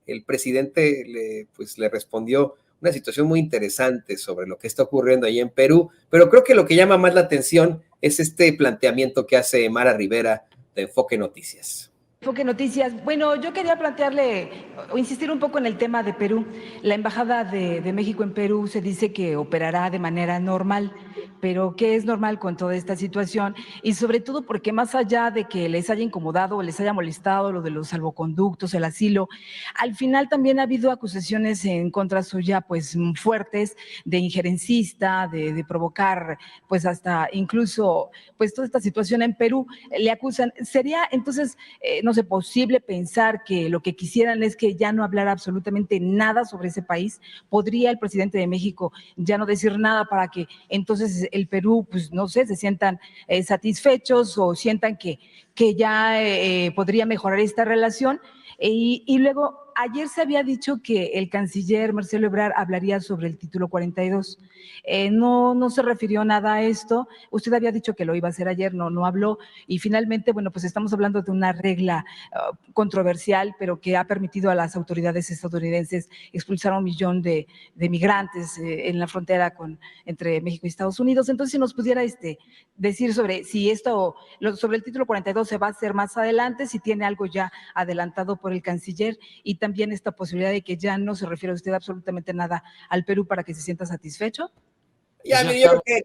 el presidente pues, le respondió una situación muy interesante sobre lo que está ocurriendo ahí en Perú, pero creo que lo que llama más la atención es este planteamiento que hace Mara Rivera de Enfoque Noticias. Enfoque Noticias. Bueno, yo quería plantearle o insistir un poco en el tema de Perú. La Embajada de México en Perú se dice que operará de manera normal, pero ¿qué es normal con toda esta situación? Y sobre todo porque más allá de que les haya incomodado o les haya molestado lo de los salvoconductos, el asilo, al final también ha habido acusaciones en contra suya pues fuertes de injerencista, de provocar pues hasta incluso pues toda esta situación en Perú. Le acusan. Sería entonces no sé, posible pensar que lo que quisieran es que ya no hablara absolutamente nada sobre ese país. ¿Podría el presidente de México ya no decir nada para que entonces el Perú, pues no sé, se sientan satisfechos o sientan que ya podría mejorar esta relación? Y luego, ayer se había dicho que el canciller Marcelo Ebrard hablaría sobre el título 42. No se refirió nada a esto. Usted había dicho que lo iba a hacer ayer, no habló. Y finalmente, bueno, pues estamos hablando de una regla controversial, pero que ha permitido a las autoridades estadounidenses expulsar a 1 millón de migrantes en la frontera entre México y Estados Unidos. Entonces, si nos pudiera decir sobre si esto, sobre el título 42 se va a hacer más adelante, si tiene algo ya adelantado por el canciller, y también esta posibilidad de que ya no se refiere a usted absolutamente nada al Perú para que se sienta satisfecho. Ya, yo creo que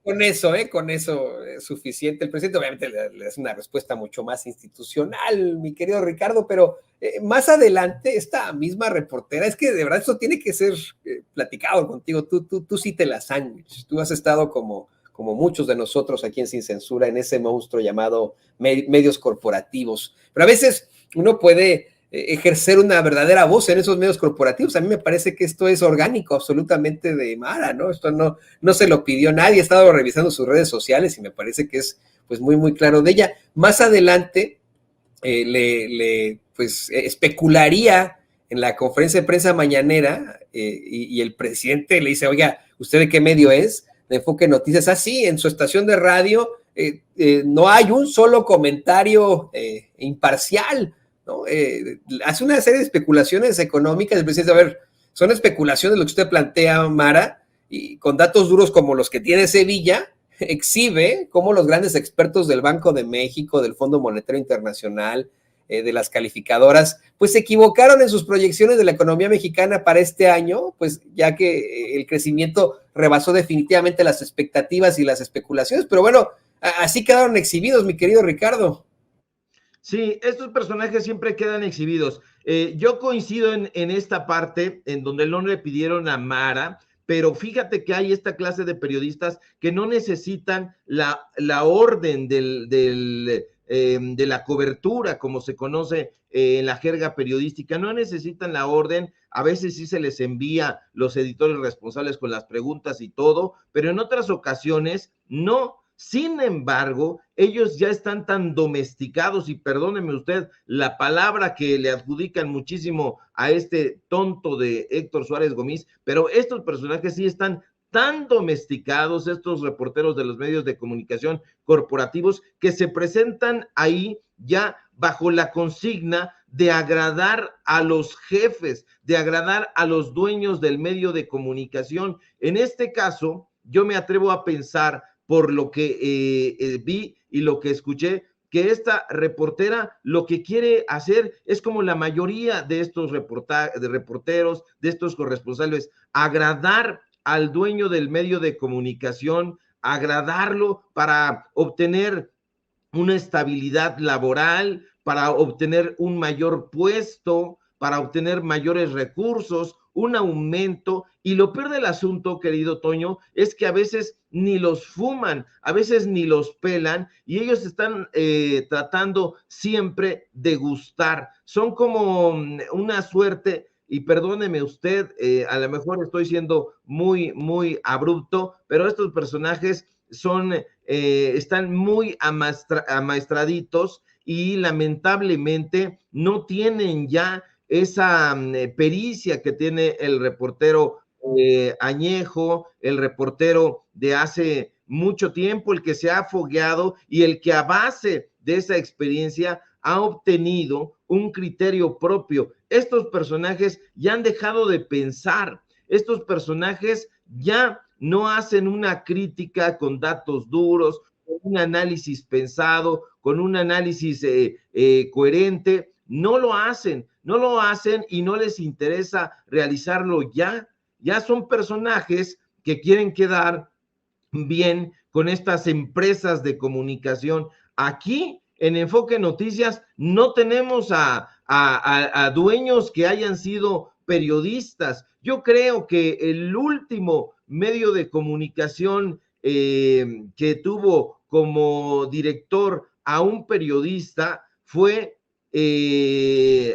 con eso es suficiente. El presidente obviamente le hace una respuesta mucho más institucional, mi querido Ricardo, pero más adelante esta misma reportera, es que de verdad esto tiene que ser platicado contigo, tú sí te la sándwich, tú has estado como muchos de nosotros aquí en Sin Censura, en ese monstruo llamado medios corporativos, pero a veces uno puede ejercer una verdadera voz en esos medios corporativos. A mí me parece que esto es orgánico absolutamente de Mara, ¿no? Esto no se lo pidió nadie. He estado revisando sus redes sociales y me parece que es pues muy, muy claro de ella. Más adelante pues especularía en la conferencia de prensa mañanera y el presidente le dice, oiga, ¿usted de qué medio es? De Enfoque Noticias. Sí, en su estación de radio no hay un solo comentario imparcial, ¿no? Hace una serie de especulaciones económicas. El presidente, a ver, son especulaciones lo que usted plantea, Mara, y con datos duros como los que tiene Sevilla, exhibe cómo los grandes expertos del Banco de México, del Fondo Monetario Internacional, de las calificadoras, pues se equivocaron en sus proyecciones de la economía mexicana para este año, pues ya que el crecimiento rebasó definitivamente las expectativas y las especulaciones, pero bueno, así quedaron exhibidos, mi querido Ricardo. Sí, estos personajes siempre quedan exhibidos. Yo coincido en esta parte en donde no le pidieron a Mara, pero fíjate que hay esta clase de periodistas que no necesitan la orden de la cobertura, como se conoce en la jerga periodística, no necesitan la orden, a veces sí se les envía los editores responsables con las preguntas y todo, pero en otras ocasiones no. Sin embargo, ellos ya están tan domesticados, y perdóneme usted la palabra que le adjudican muchísimo a este tonto de Héctor Suárez Gómez, pero estos personajes sí están tan domesticados, estos reporteros de los medios de comunicación corporativos, que se presentan ahí ya bajo la consigna de agradar a los jefes, de agradar a los dueños del medio de comunicación. En este caso, yo me atrevo a pensar, por lo que vi y lo que escuché, que esta reportera lo que quiere hacer es como la mayoría de estos reporteros, de estos corresponsales, agradar al dueño del medio de comunicación, agradarlo para obtener una estabilidad laboral, para obtener un mayor puesto, para obtener mayores recursos, un aumento. Y lo peor del asunto, querido Toño, es que a veces ni los fuman, a veces ni los pelan, y ellos están tratando siempre de gustar. Son como una suerte, y perdóneme usted, a lo mejor estoy siendo muy, muy abrupto, pero estos personajes están muy amaestraditos y lamentablemente no tienen ya esa pericia que tiene el reportero añejo, el reportero de hace mucho tiempo, el que se ha fogueado y el que a base de esa experiencia ha obtenido un criterio propio. Estos personajes ya han dejado de pensar. Estos personajes ya no hacen una crítica con datos duros, con un análisis pensado, con un análisis coherente. No lo hacen y no les interesa realizarlo ya. Ya son personajes que quieren quedar bien con estas empresas de comunicación. Aquí en Enfoque Noticias no tenemos a dueños que hayan sido periodistas. Yo creo que el último medio de comunicación que tuvo como director a un periodista fue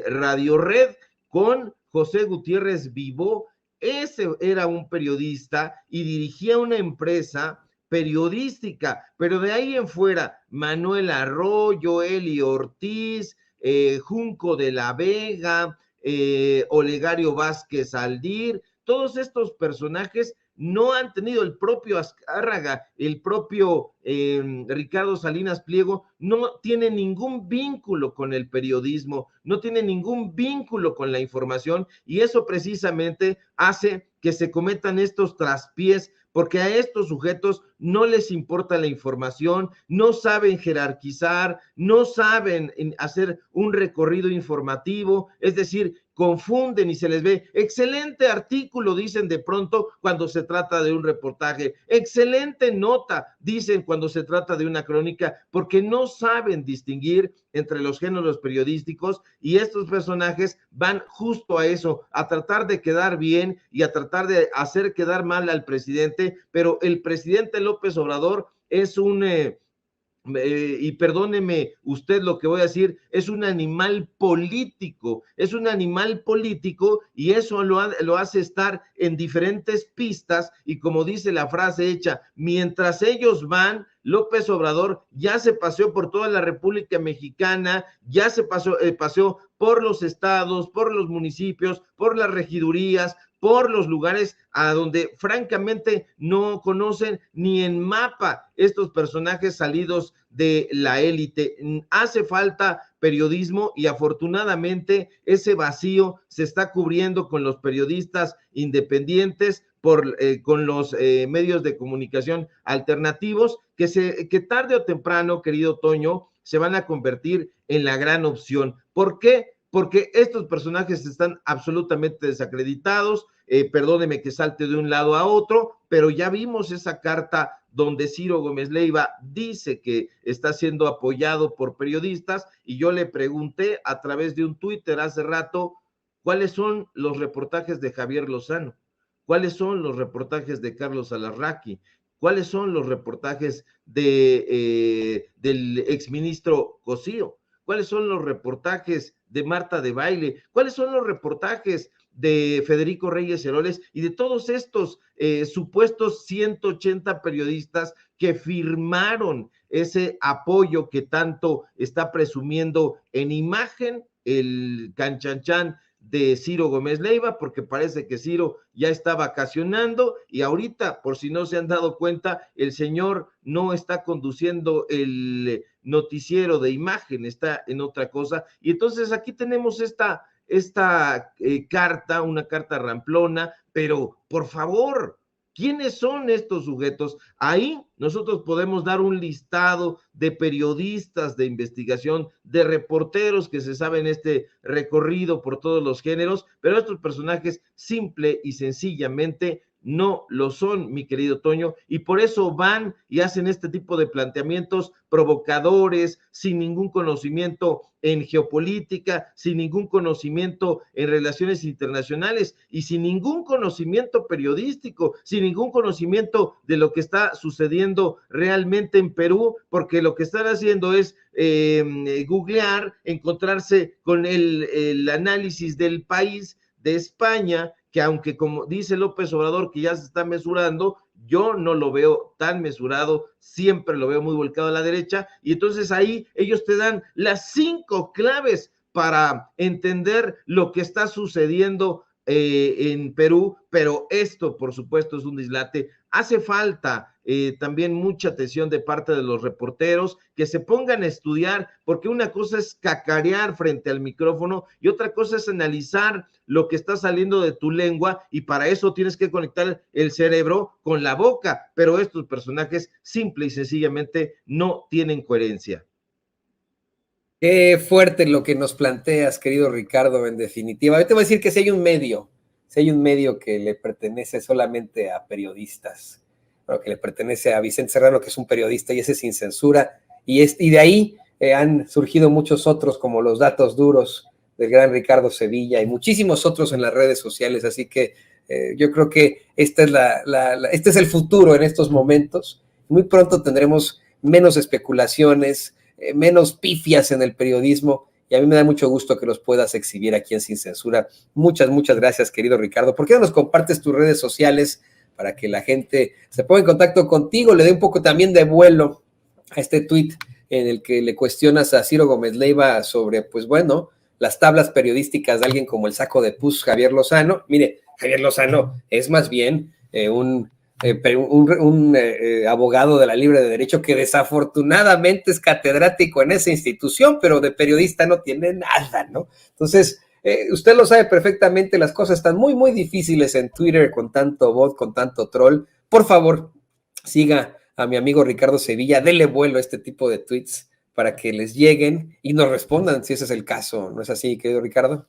Radio Red con José Gutiérrez Vivó. Ese era un periodista y dirigía una empresa periodística, pero de ahí en fuera, Manuel Arroyo, Eli Ortiz, Junco de la Vega, Olegario Vázquez Aldir, todos estos personajes no han tenido, el propio Azcárraga, el propio Ricardo Salinas Pliego, no tiene ningún vínculo con el periodismo, no tiene ningún vínculo con la información, y eso precisamente hace que se cometan estos traspiés, porque a estos sujetos no les importa la información, no saben jerarquizar, no saben hacer un recorrido informativo, es decir, confunden y se les ve. Excelente artículo, dicen de pronto cuando se trata de un reportaje, excelente nota, dicen cuando se trata de una crónica, porque no saben distinguir entre los géneros periodísticos, y estos personajes van justo a eso, a tratar de quedar bien y a tratar de hacer quedar mal al presidente, pero el presidente López Obrador es un... y perdóneme usted lo que voy a decir, es un animal político, y eso lo hace estar en diferentes pistas, y como dice la frase hecha, mientras ellos van, López Obrador ya se paseó por toda la República Mexicana, ya se paseó por los estados, por los municipios, por las regidurías, por los lugares a donde francamente no conocen ni en mapa estos personajes salidos de la élite. Hace falta periodismo y afortunadamente ese vacío se está cubriendo con los periodistas independientes, con los medios de comunicación alternativos, que tarde o temprano, querido Toño, se van a convertir en la gran opción. ¿Por qué? Porque estos personajes están absolutamente desacreditados. Perdóneme que salte de un lado a otro, pero ya vimos esa carta donde Ciro Gómez Leiva dice que está siendo apoyado por periodistas, y yo le pregunté a través de un Twitter hace rato, ¿cuáles son los reportajes de Javier Lozano? ¿Cuáles son los reportajes de Carlos Alarraqui? ¿Cuáles son los reportajes del exministro Cosío? ¿Cuáles son los reportajes de Marta de Baile? ¿Cuáles son los reportajes de Federico Reyes Heroles y de todos estos supuestos 180 periodistas que firmaron ese apoyo que tanto está presumiendo en imagen el canchanchan de Ciro Gómez Leiva? Porque parece que Ciro ya está vacacionando, y ahorita, por si no se han dado cuenta, el señor no está conduciendo el noticiero de imagen, está en otra cosa. Y entonces aquí tenemos esta carta, una carta ramplona, pero por favor, ¿quiénes son estos sujetos? Ahí nosotros podemos dar un listado de periodistas de investigación, de reporteros que se saben este recorrido por todos los géneros, pero estos personajes simple y sencillamente no lo son, mi querido Toño, y por eso van y hacen este tipo de planteamientos provocadores, sin ningún conocimiento en geopolítica, sin ningún conocimiento en relaciones internacionales y sin ningún conocimiento periodístico, sin ningún conocimiento de lo que está sucediendo realmente en Perú, porque lo que están haciendo es googlear, encontrarse con el análisis del país de España, que aunque como dice López Obrador que ya se está mesurando, yo no lo veo tan mesurado, siempre lo veo muy volcado a la derecha, y entonces ahí ellos te dan las 5 claves para entender lo que está sucediendo en Perú, pero esto, por supuesto, es un dislate. Hace falta también mucha atención de parte de los reporteros, que se pongan a estudiar, porque una cosa es cacarear frente al micrófono y otra cosa es analizar lo que está saliendo de tu lengua, y para eso tienes que conectar el cerebro con la boca, pero estos personajes simple y sencillamente no tienen coherencia. Qué fuerte lo que nos planteas, querido Ricardo, en definitiva. Yo te voy a decir que si hay un medio que le pertenece solamente a periodistas, bueno, que le pertenece a Vicente Serrano, que es un periodista, y ese Sin Censura, y de ahí han surgido muchos otros, como los datos duros del gran Ricardo Sevilla, y muchísimos otros en las redes sociales, así que yo creo que este es el futuro en estos momentos. Muy pronto tendremos menos especulaciones, menos pifias en el periodismo, y a mí me da mucho gusto que los puedas exhibir aquí en Sin Censura. Muchas gracias, querido Ricardo. ¿Por qué no nos compartes tus redes sociales para que la gente se ponga en contacto contigo, le dé un poco también de vuelo a este tuit en el que le cuestionas a Ciro Gómez Leiva sobre, pues bueno, las tablas periodísticas de alguien como el saco de pus Javier Lozano? Mire, Javier Lozano es más bien un abogado de la Libre de Derecho que desafortunadamente es catedrático en esa institución, pero de periodista no tiene nada, ¿no? Entonces, usted lo sabe perfectamente, las cosas están muy difíciles en Twitter con tanto bot, con tanto troll. Por favor, siga a mi amigo Ricardo Sevilla, dele vuelo a este tipo de tweets para que les lleguen y nos respondan si ese es el caso. ¿No es así, querido Ricardo?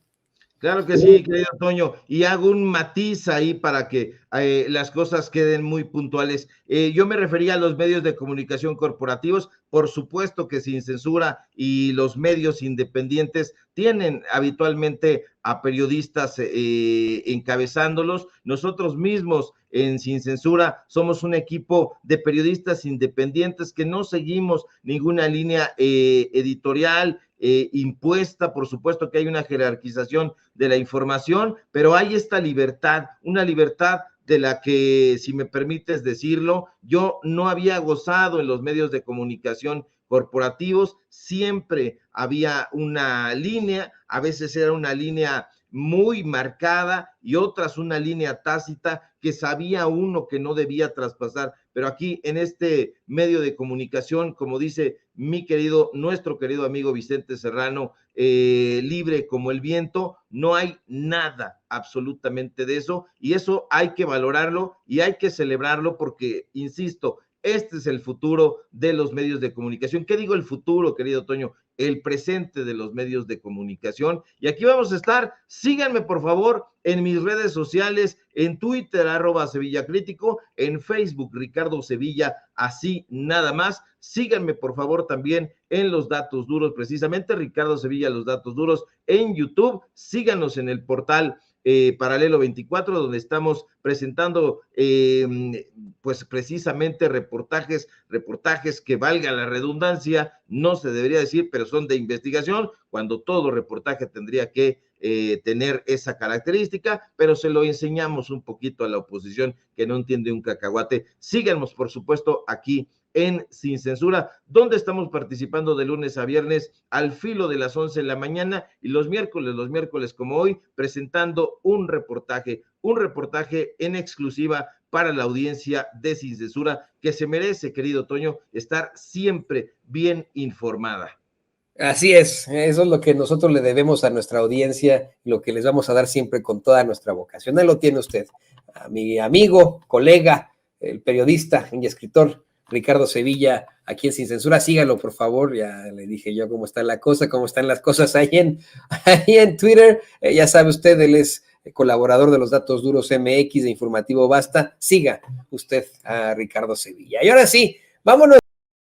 Claro que sí, querido Toño, y hago un matiz ahí para que las cosas queden muy puntuales. Yo me refería a los medios de comunicación corporativos, por supuesto que Sin Censura y los medios independientes tienen habitualmente a periodistas encabezándolos. Nosotros mismos en Sin Censura somos un equipo de periodistas independientes que no seguimos ninguna línea editorial impuesta. Por supuesto que hay una jerarquización de la información, pero hay esta libertad, una libertad de la que, si me permites decirlo, yo no había gozado en los medios de comunicación corporativos. Siempre había una línea, a veces era una línea muy marcada y otras una línea tácita que sabía uno que no debía traspasar, pero aquí en este medio de comunicación, como dice nuestro querido amigo Vicente Serrano, libre como el viento, no hay nada absolutamente de eso, y eso hay que valorarlo y hay que celebrarlo porque, insisto, este es el futuro de los medios de comunicación. ¿Qué digo el futuro, querido Toño? El presente de los medios de comunicación. Y aquí vamos a estar. Síganme, por favor, en mis redes sociales, en Twitter, @SevillaCrítico, en Facebook, Ricardo Sevilla, así nada más. Síganme, por favor, también en Los Datos Duros, precisamente, Ricardo Sevilla, Los Datos Duros, en YouTube. Síganos en el portal Paralelo 24, donde estamos presentando pues precisamente reportajes que, valga la redundancia, no se debería decir, pero son de investigación, cuando todo reportaje tendría que tener esa característica, pero se lo enseñamos un poquito a la oposición que no entiende un cacahuate. Síganos, por supuesto, aquí en Sin Censura, donde estamos participando de lunes a viernes al filo de las 11 de la mañana, y los miércoles como hoy, presentando un reportaje en exclusiva para la audiencia de Sin Censura, que se merece, querido Toño, estar siempre bien informada. Así es, eso es lo que nosotros le debemos a nuestra audiencia, lo que les vamos a dar siempre con toda nuestra vocación. Ahí lo tiene usted, a mi amigo, colega, el periodista y escritor Ricardo Sevilla, aquí en Sin Censura. Sígalo, por favor. Ya le dije yo cómo está la cosa, cómo están las cosas ahí en Twitter. Ya sabe usted, él es colaborador de Los Datos Duros MX, de Informativo Basta. Siga usted a Ricardo Sevilla. Y ahora sí, vámonos.